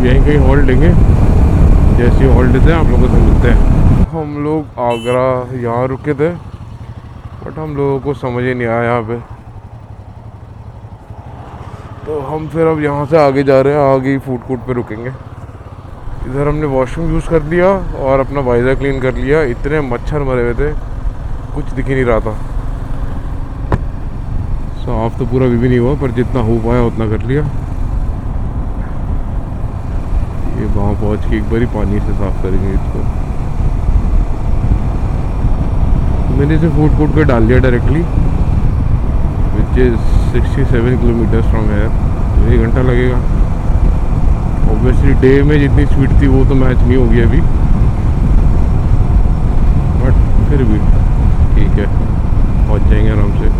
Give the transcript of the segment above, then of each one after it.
अब यहीं कहीं हॉल्ट लेंगे, जैसे ही हॉल्ट लेते हैं आप लोगों से मिलते हैं। हम लोग आगरा यहाँ रुके थे, बट हम लोगों को समझ ही नहीं आया यहाँ पे, तो हम फिर अब यहाँ से आगे जा रहे हैं, आगे ही फूड कोर्ट पे रुकेंगे। इधर हमने वॉशरूम यूज़ कर लिया और अपना वाइज़र क्लीन कर लिया। इतने मच्छर मरे हुए थे, कुछ दिख ही नहीं रहा था। साफ तो पूरा भी नहीं हुआ, पर जितना हो पाया उतना कर लिया। ये वहाँ पहुँच के एक बार ही पानी से साफ़ करेंगे इसको। मैंने इसे फूड कोर्ट पे डाल दिया directly, which is 67 kilometres from here. तो 1 घंटा लगेगा। ऑब्वियसली डे में जितनी स्पीड थी वो तो मैच नहीं होगी अभी, बट फिर भी ठीक है, पहुंच जाएंगे आराम से।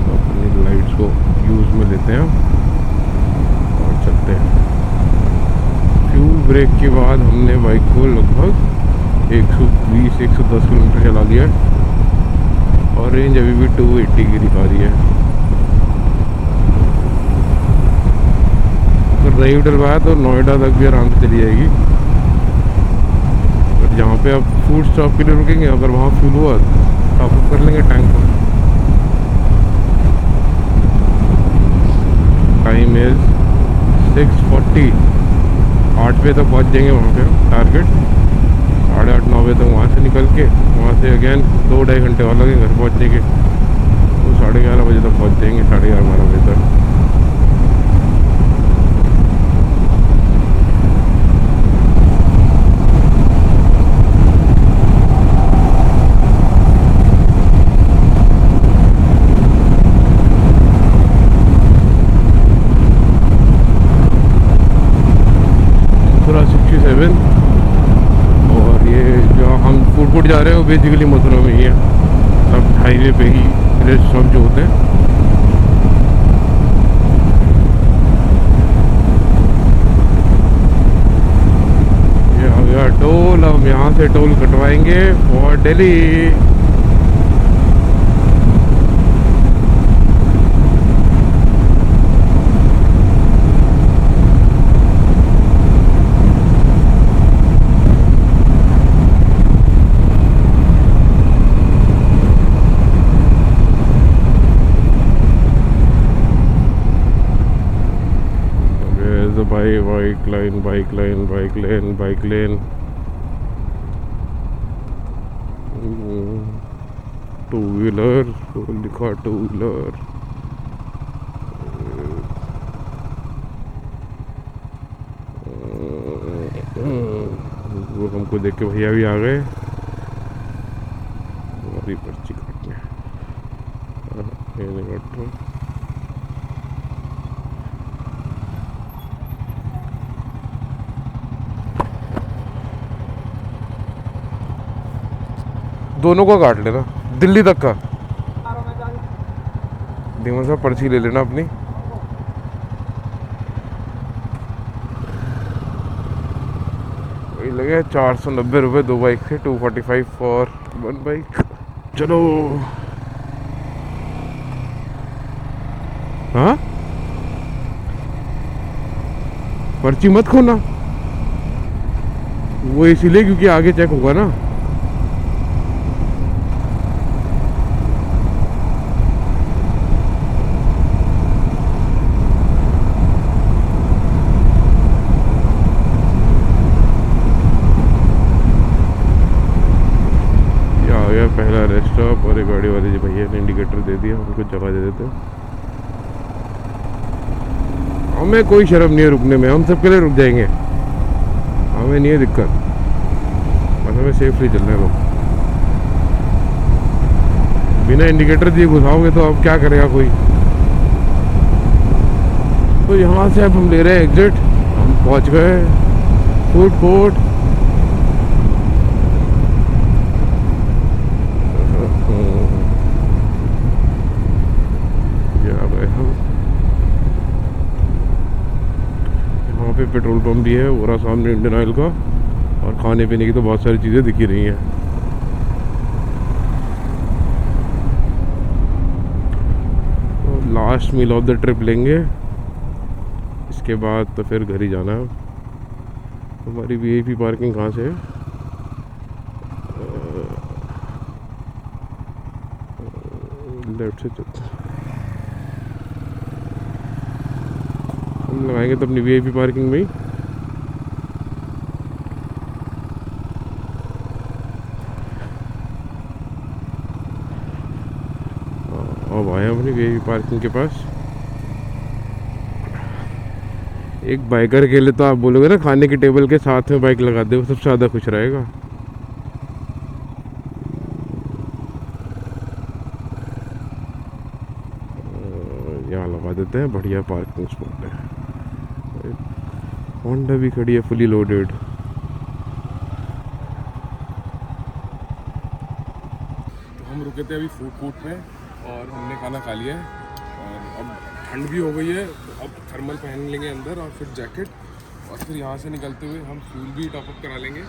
तो अपनी लाइट्स को यूज़ में लेते हैं और चलते हैं। फ्यूल ब्रेक के बाद हमने बाइक को लगभग 120-110 किलोमीटर चला लिया और रेंज अभी भी 280 की दिखा रही है। अगर ड्राइव डलवाया तो नोएडा तक भी आराम से चली जाएगी, बट जहाँ पे आप फूड स्टॉप के लिए रुकेंगे, अगर वहाँ फ्यूल हुआ तो आप कर लेंगे टैंक को। Time is 6:40। 8 बजे तक पहुँच जाएंगे वहाँ पे टारगेट। 8:30-9 बजे तक वहाँ से निकल के, वहाँ से अगेन 2-2.5 घंटे और लगेंगे घर पहुँचने के। तो 11:30 बजे तक पहुँच जाएंगे, 11:30-12 बजे तक। मथुरा 67, और ये जो हम फूड कोर्ट जा रहे हैं वो बेसिकली मथुरा में ही है। सब हाईवे पे ही रेस्ट स्टॉप जो होते हैं। ये आ गया टोल। अब यहाँ से टोल कटवाएंगे for Delhi. Bike line. Two wheeler लिखा, टू व्हीलर। वो हमको देख के भैया भी आ गए, हमारी पर्ची काटने। दोनों का काट लेना, दिल्ली तक का। धीमा सा पर्ची ले लेना अपनी। वही लगे 490 रुपये 2 बाइक से, 245 फॉर 1 बाइक। चलो। हाँ, पर्ची मत खोना, वो इसीलिए क्योंकि आगे चेक होगा ना। पहला रेस्ट स्टॉप, और एक गाड़ी वाले जी भैया ने इंडिकेटर दे दिया, उनको जगह दे देते। हमें कोई शर्म नहीं है रुकने में, हम सबके लिए रुक जाएंगे, हमें नहीं है दिक्कत, बस हमें सेफली चलना है। लोग बिना इंडिकेटर दिए घुसाओगे तो अब क्या करेगा कोई। तो यहाँ से अब हम ले रहे हैं एग्जिट। हम पहुँच गए फूड कोर्ट। पे पेट्रोल पंप भी है, और सामने इंडियन ऑयल का, और खाने पीने की तो बहुत सारी चीज़ें दिख ही रही हैं। तो last mile of the trip लेंगे, इसके बाद तो फिर घर ही जाना है। हमारी वीआईपी पार्किंग कहाँ से है? लेफ्ट से चलते हम लगाएंगे तो अपनी वीआईपी पार्किंग में ही। अब आए अपनी वीआईपी पार्किंग के पास। एक बाइकर के लिए तो आप बोलोगे ना खाने की टेबल के साथ में बाइक लगा दे, वो सबसे ज़्यादा खुश रहेगा। यहाँ लगा देते हैं, बढ़िया पार्किंग स्पॉट है। होंडा भी खड़ी है फुली लोडेड। तो हम रुके थे अभी फूड कोर्ट में और हमने खाना खा लिया है और अब ठंड भी हो गई है, तो अब थर्मल पहन लेंगे अंदर और फिर जैकेट, और फिर यहाँ से निकलते हुए हम फ्यूल भी टॉपअप करा लेंगे।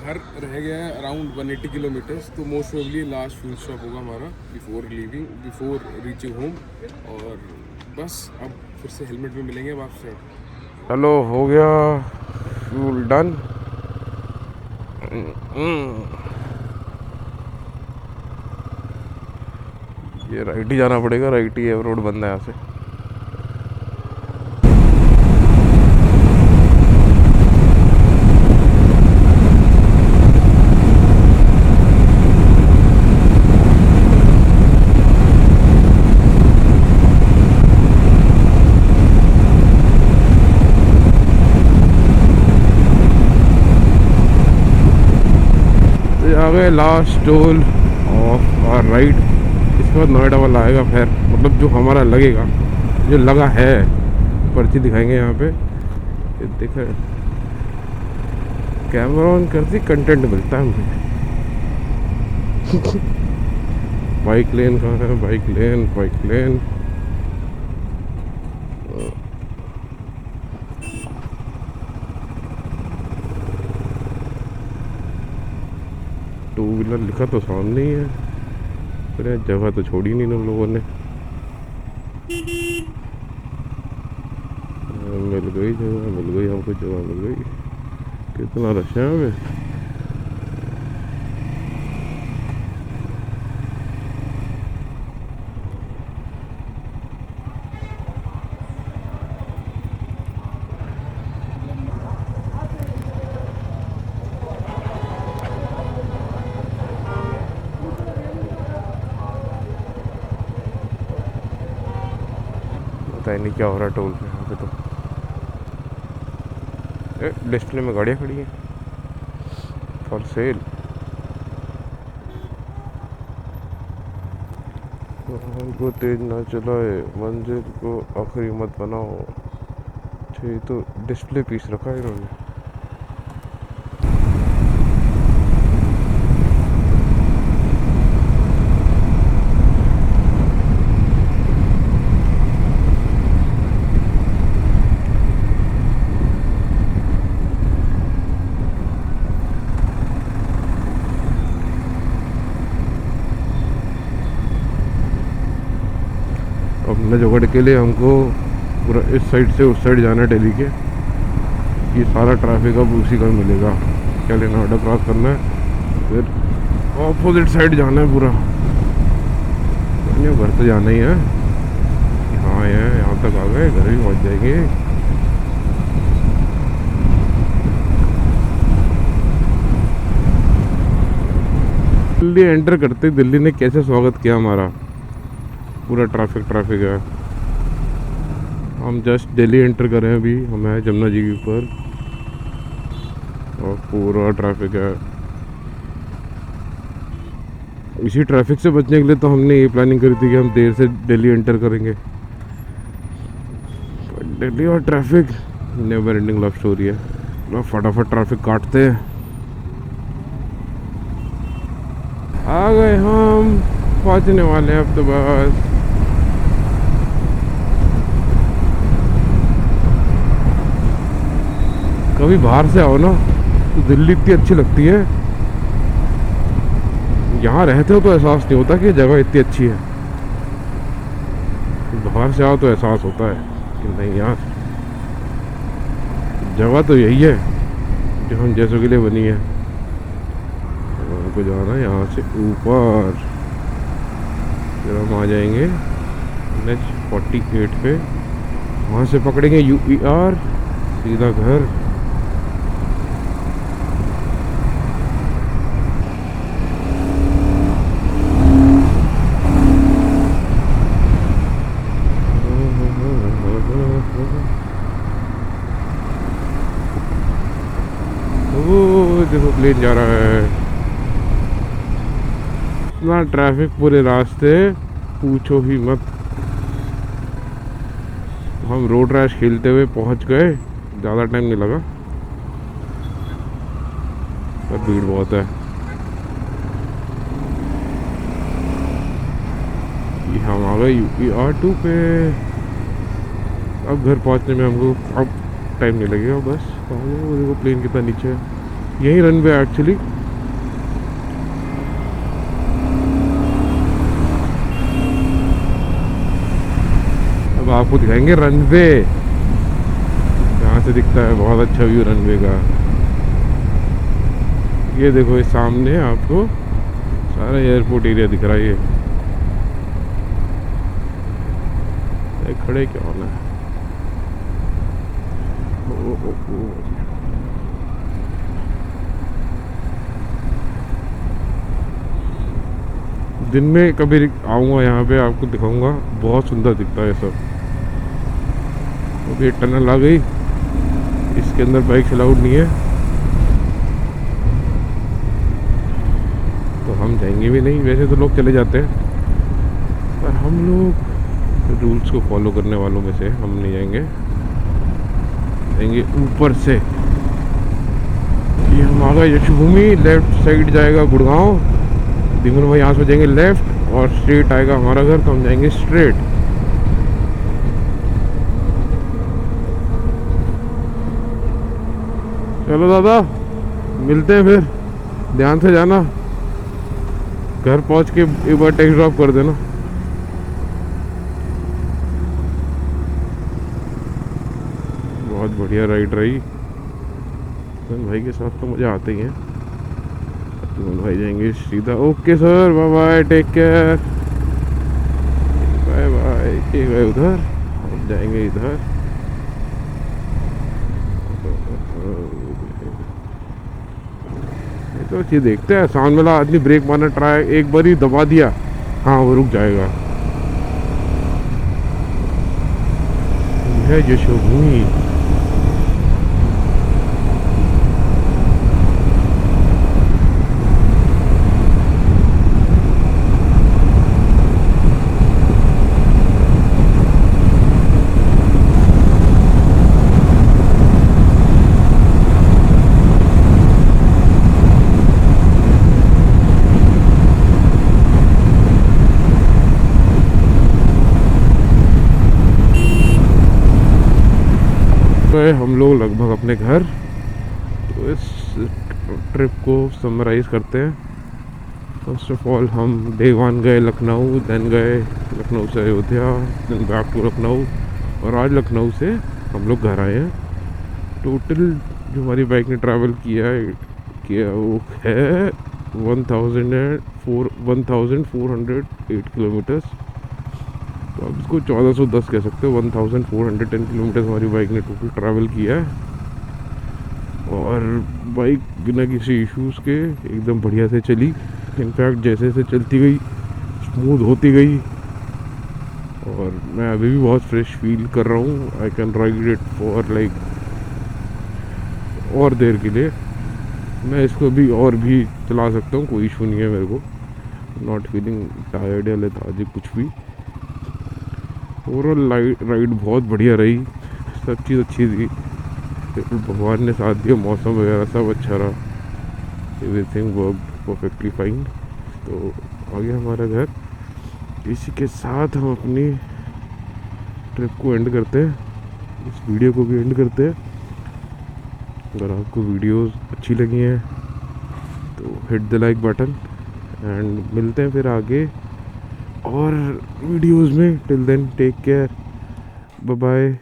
घर रह गया है अराउंड 180 किलोमीटर्स, तो most probably last fuel stop होगा हमारा बिफोर रीचिंग होम। और बस अब फिर से हेलमेट में मिलेंगे अब आपसे। चलो हो गया फ्यूल डन। ये राइट ही जाना पड़ेगा, राइट ही है, रोड बंद है यहाँ से। आ गए लास्ट टोल ऑफ और राइट। इसके बाद नोएडा वाला आएगा, फिर मतलब जो हमारा लगेगा, जो लगा है, पर्ची दिखाएंगे यहाँ पे। देख कैमरा ऑन करती कंटेंट मिलता है मुझे। बाइक लेन कहाँ है? बाइक लेन टू व्हीलर लिखा तो सामने ही है, पर जगह तो छोड़ी नहीं हम लोगों ने। मिल गई जगह, मिल गई हमको जगह, मिल गई। कितना रश है यहाँ पे। पता ही नहीं क्या हो रहा है टोल पे यहाँ पे। तो डिस्प्ले में गाड़ियाँ खड़ी हैं फॉर सेल। को तेज ना चलाए, मंजिल को आखिरी मत बनाओ। ठीक, तो डिस्प्ले पीस रखा है इन्होंने। अपने जोगड़ के लिए हमको पूरा इस साइड से उस साइड जाना है दिल्ली के। ये सारा ट्रैफिक अब उसी का मिलेगा। क्या लेना, नोएडा क्रॉस करना है, फिर ऑपोजिट साइड जाना है पूरा। घर तो जाना ही है। हाँ है, यहाँ तक आ गए, घर भी पहुँच जाएंगे। दिल्ली एंटर करते दिल्ली ने कैसे स्वागत किया हमारा। पूरा ट्रैफिक है। हम जस्ट दिल्ली एंटर कर रहे हैं अभी, हम हैं जमुना जी के ऊपर और पूरा ट्रैफिक है। इसी ट्रैफिक से बचने के लिए तो हमने ये प्लानिंग करी थी कि हम देर से दिल्ली एंटर करेंगे। दिल्ली और traffic never ending love story है। फटाफट ट्रैफिक काटते हैं। आ गए हम, पहुंचने वाले हैं अब तो बस। कभी बाहर से आओ ना तो दिल्ली इतनी अच्छी लगती है। यहाँ रहते हो तो एहसास नहीं होता कि जगह इतनी अच्छी है, बाहर से आओ तो एहसास होता है कि नहीं यार जगह तो यही है जो हम जैसों के लिए बनी है। तो हमको जाना है यहाँ से ऊपर, फिर हम आ जाएंगे NH 48 पे, वहाँ से पकड़ेंगे UER सीधा घर। वो देखो प्लेन जा रहा है, इतना ट्रैफिक पूरे रास्ते पूछो ही मत। हम रोड रैश खेलते हुए पहुंच गए, ज़्यादा टाइम नहीं लगा, पर भीड़ बहुत है। ये हम आ गए UER 2 पे। अब घर पहुंचने में हमको अब टाइम नहीं लगेगा, बस वो देखो प्लेन कितना नीचे है, यही रनवे है एक्चुअली। अब आपको दिखाएंगे रनवे, यहाँ से दिखता है बहुत अच्छा व्यू रनवे का। ये देखो इस सामने आपको सारा एयरपोर्ट एरिया दिख रहा है। ये खड़े क्या होना है। दिन में कभी आऊँगा यहाँ पे आपको दिखाऊंगा, बहुत सुंदर दिखता है सब। अभी टनल आ गई, इसके अंदर बाइक अलाउड नहीं है तो हम जाएंगे भी नहीं। वैसे तो लोग चले जाते हैं पर हम लोग रूल्स को फॉलो करने वालों में से हम नहीं जाएंगे, जाएंगे ऊपर से। ये हम आ गए यशोभूमि, लेफ्ट साइड जाएगा गुड़गांव, दिमन भाई यहाँ से जाएंगे लेफ्ट और स्ट्रेट आएगा हमारा घर, तो हम जाएंगे स्ट्रेट। चलो दादा मिलते हैं फिर, ध्यान से जाना, घर पहुंच के एक बार टेक्स्ट ड्रॉप कर देना। बहुत बढ़िया राइड रही, भाई के साथ तो मज़ा आते ही है। भाई जाएंगे सीधा, okay sir bye bye take care bye bye. ये गए उधर, हम जाएंगे इधर। तो चीज़ देखते हैं, सामने वाला आदमी ब्रेक मारना ट्राई, एक बार ही दबा दिया हाँ वो रुक जाएगा। है यशोभूमि। हम लोग लगभग अपने घर। तो इस ट्रिप को समराइज़ करते हैं। फर्स्ट ऑफ ऑल हम डे 1 गए लखनऊ, देन गए लखनऊ से Ayodhya, then back to Lucknow, और आज लखनऊ से हम लोग घर आए हैं। टोटल जो हमारी बाइक ने ट्रैवल किया वो है 1408 किलोमीटर्स। तो अब इसको 1410 कह सकते हो। 1410 किलोमीटर हमारी बाइक ने टोटल ट्रैवल किया है, और बाइक बिना किसी इश्यूज़ के एकदम बढ़िया से चली। इनफैक्ट जैसे जैसे चलती गई स्मूथ होती गई, और मैं अभी भी बहुत फ्रेश फील कर रहा हूँ। I can ride it for like और देर के लिए, मैं इसको भी और भी चला सकता हूँ, कोई इशू नहीं है मेरे को। नॉट फीलिंग टायर्ड या लेथार्जिक कुछ भी। ओवरऑल राइड बहुत बढ़िया रही, सब चीज़ अच्छी थी, भगवान ने साथ दिया, मौसम वगैरह सब अच्छा रहा, एवरीथिंग वर्क परफेक्टली फाइन। तो आ गया हमारा घर। इसी के साथ हम अपनी ट्रिप को एंड करते हैं, इस वीडियो को भी एंड करते हैं। अगर आपको वीडियोस अच्छी लगी हैं तो hit the like button and मिलते हैं फिर आगे और वीडियोस में। Till then take care, bye bye.